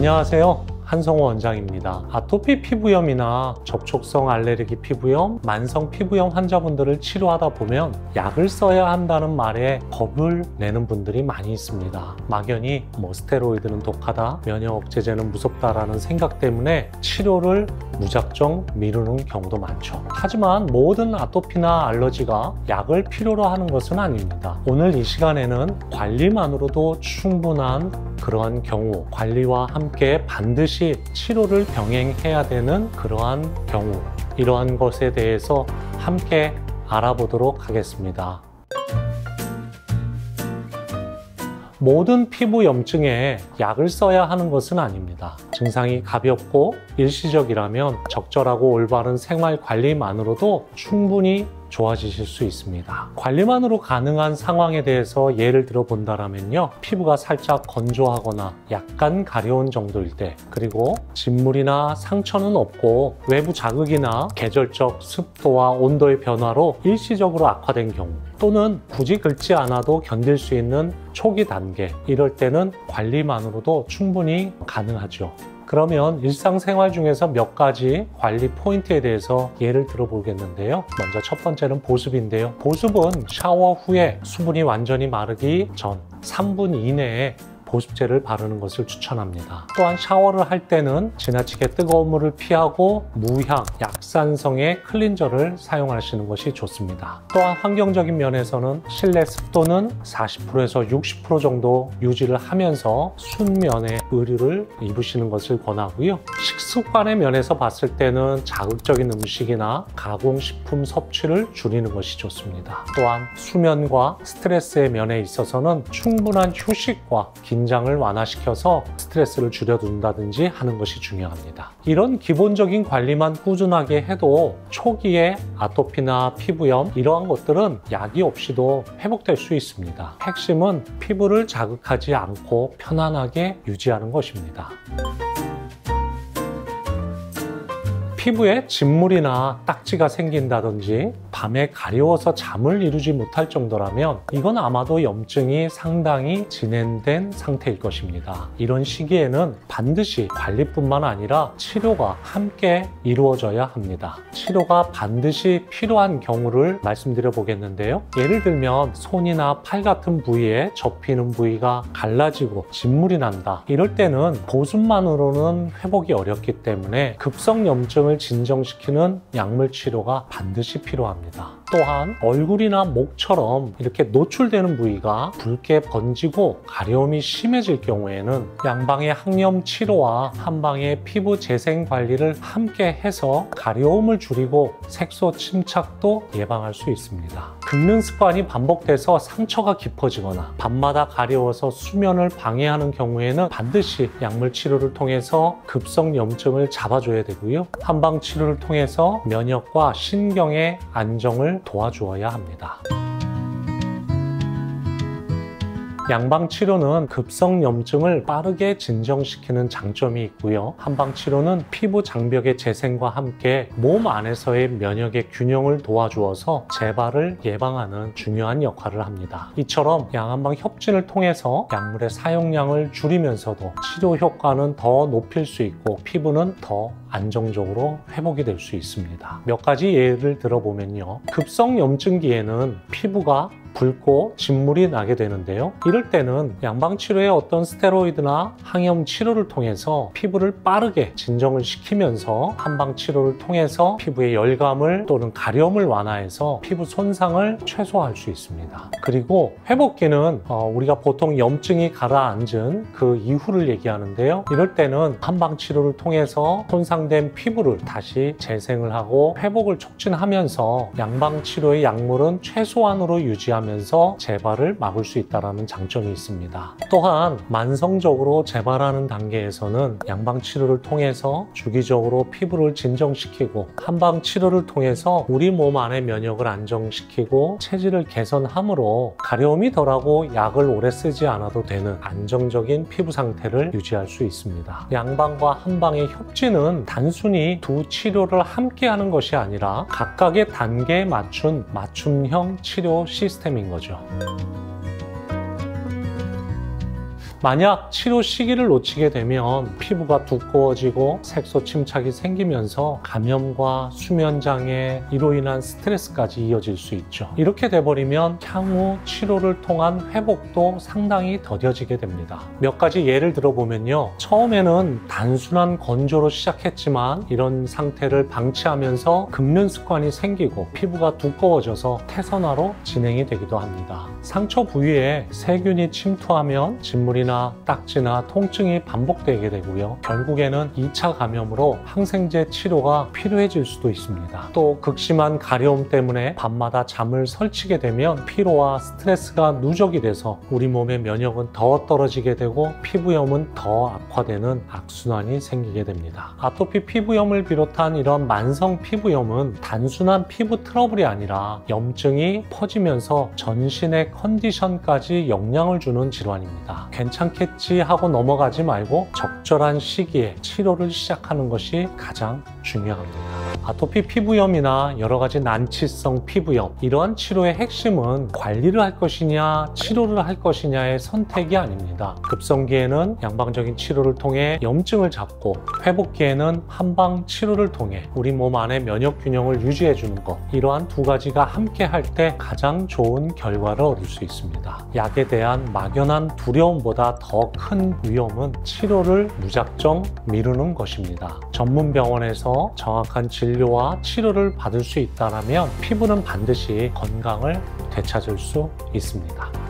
안녕하세요. 한성호 원장입니다. 아토피 피부염이나 접촉성 알레르기 피부염, 만성 피부염 환자분들을 치료하다 보면 약을 써야 한다는 말에 겁을 내는 분들이 많이 있습니다. 막연히 스테로이드는 독하다, 면역 억제제는 무섭다라는 생각 때문에 치료를 무작정 미루는 경우도 많죠. 하지만 모든 아토피나 알러지가 약을 필요로 하는 것은 아닙니다. 오늘 이 시간에는 관리만으로도 충분한 그러한 경우, 관리와 함께 반드시 치료를 병행해야 되는 그러한 경우, 이러한 것에 대해서 함께 알아보도록 하겠습니다. 모든 피부 염증에 약을 써야 하는 것은 아닙니다. 증상이 가볍고 일시적이라면 적절하고 올바른 생활 관리만으로도 충분히 좋아지실 수 있습니다. 관리만으로 가능한 상황에 대해서 예를 들어 본다면요, 피부가 살짝 건조하거나 약간 가려운 정도일 때, 그리고 진물이나 상처는 없고 외부 자극이나 계절적 습도와 온도의 변화로 일시적으로 악화된 경우, 또는 굳이 긁지 않아도 견딜 수 있는 초기 단계, 이럴 때는 관리만으로도 충분히 가능하죠. 그러면 일상생활 중에서 몇 가지 관리 포인트에 대해서 예를 들어 보겠는데요. 먼저 첫 번째는 보습인데요. 보습은 샤워 후에 수분이 완전히 마르기 전 3분 이내에 보습제를 바르는 것을 추천합니다. 또한 샤워를 할 때는 지나치게 뜨거운 물을 피하고 무향, 약산성의 클렌저를 사용하시는 것이 좋습니다. 또한 환경적인 면에서는 실내 습도는 40%에서 60% 정도 유지를 하면서 순면에 의류를 입으시는 것을 권하고요. 식습관의 면에서 봤을 때는 자극적인 음식이나 가공식품 섭취를 줄이는 것이 좋습니다. 또한 수면과 스트레스의 면에 있어서는 충분한 휴식과 긴장을 완화시켜서 스트레스를 줄여둔다든지 하는 것이 중요합니다. 이런 기본적인 관리만 꾸준하게 해도 초기에 아토피나 피부염, 이러한 것들은 약이 없이도 회복될 수 있습니다. 핵심은 피부를 자극하지 않고 편안하게 유지하는 것입니다. 피부에 진물이나 딱지가 생긴다든지 밤에 가려워서 잠을 이루지 못할 정도라면 이건 아마도 염증이 상당히 진행된 상태일 것입니다. 이런 시기에는 반드시 관리뿐만 아니라 치료가 함께 이루어져야 합니다. 치료가 반드시 필요한 경우를 말씀드려 보겠는데요. 예를 들면 손이나 팔 같은 부위에 접히는 부위가 갈라지고 진물이 난다. 이럴 때는 보습만으로는 회복이 어렵기 때문에 급성 염증을 진정시키는 약물 치료가 반드시 필요합니다. 또한 얼굴이나 목처럼 이렇게 노출되는 부위가 붉게 번지고 가려움이 심해질 경우에는 양방의 항염 치료와 한방의 피부 재생 관리를 함께 해서 가려움을 줄이고 색소 침착도 예방할 수 있습니다. 긁는 습관이 반복돼서 상처가 깊어지거나 밤마다 가려워서 수면을 방해하는 경우에는 반드시 약물 치료를 통해서 급성 염증을 잡아줘야 되고요. 한방 치료를 통해서 면역과 신경의 안정을 도와주어야 합니다. 양방 치료는 급성 염증을 빠르게 진정시키는 장점이 있고요. 한방 치료는 피부 장벽의 재생과 함께 몸 안에서의 면역의 균형을 도와주어서 재발을 예방하는 중요한 역할을 합니다. 이처럼 양한방 협진을 통해서 약물의 사용량을 줄이면서도 치료 효과는 더 높일 수 있고 피부는 더 안정적으로 회복이 될 수 있습니다. 몇 가지 예를 들어보면요. 급성 염증기에는 피부가 붉고 진물이 나게 되는데요. 이럴 때는 양방치료의 어떤 스테로이드나 항염 치료를 통해서 피부를 빠르게 진정을 시키면서 한방치료를 통해서 피부의 열감을 또는 가려움을 완화해서 피부 손상을 최소화할 수 있습니다. 그리고 회복기는 우리가 보통 염증이 가라앉은 그 이후를 얘기하는데요. 이럴 때는 한방치료를 통해서 손상된 피부를 다시 재생을 하고 회복을 촉진하면서 양방치료의 약물은 최소한으로 유지하면서 재발을 막을 수 있다는 장점이 있습니다. 또한 만성적으로 재발하는 단계에서는 양방치료를 통해서 주기적으로 피부를 진정시키고 한방치료를 통해서 우리 몸 안의 면역을 안정시키고 체질을 개선함으로 가려움이 덜하고 약을 오래 쓰지 않아도 되는 안정적인 피부 상태를 유지할 수 있습니다. 양방과 한방의 협진은 단순히 두 치료를 함께 하는 것이 아니라 각각의 단계에 맞춘 맞춤형 치료 시스템인 거죠. 만약 치료 시기를 놓치게 되면 피부가 두꺼워지고 색소 침착이 생기면서 감염과 수면 장애, 이로 인한 스트레스까지 이어질 수 있죠. 이렇게 돼버리면 향후 치료를 통한 회복도 상당히 더뎌지게 됩니다. 몇 가지 예를 들어보면요. 처음에는 단순한 건조로 시작했지만 이런 상태를 방치하면서 긁는 습관이 생기고 피부가 두꺼워져서 태선화로 진행이 되기도 합니다. 상처 부위에 세균이 침투하면 진물이나 딱지나 통증이 반복되게 되고요. 결국에는 2차 감염으로 항생제 치료가 필요해질 수도 있습니다. 또 극심한 가려움 때문에 밤마다 잠을 설치게 되면 피로와 스트레스가 누적이 돼서 우리 몸의 면역은 더 떨어지게 되고 피부염은 더 악화되는 악순환이 생기게 됩니다. 아토피 피부염을 비롯한 이런 만성 피부염은 단순한 피부 트러블이 아니라 염증이 퍼지면서 전신의 컨디션까지 영향을 주는 질환입니다. 괜찮겠지 하고 넘어가지 말고 적절한 시기에 치료를 시작하는 것이 가장 중요합니다. 아토피 피부염이나 여러 가지 난치성 피부염, 이러한 치료의 핵심은 관리를 할 것이냐 치료를 할 것이냐의 선택이 아닙니다. 급성기에는 양방적인 치료를 통해 염증을 잡고 회복기에는 한방 치료를 통해 우리 몸 안의 면역 균형을 유지해 주는 것, 이러한 두 가지가 함께 할 때 가장 좋은 결과를 얻을 수 있습니다. 약에 대한 막연한 두려움보다 더 큰 위험은 치료를 무작정 미루는 것입니다. 전문 병원에서 정확한 진료와 치료를 받을 수 있다면 피부는 반드시 건강을 되찾을 수 있습니다.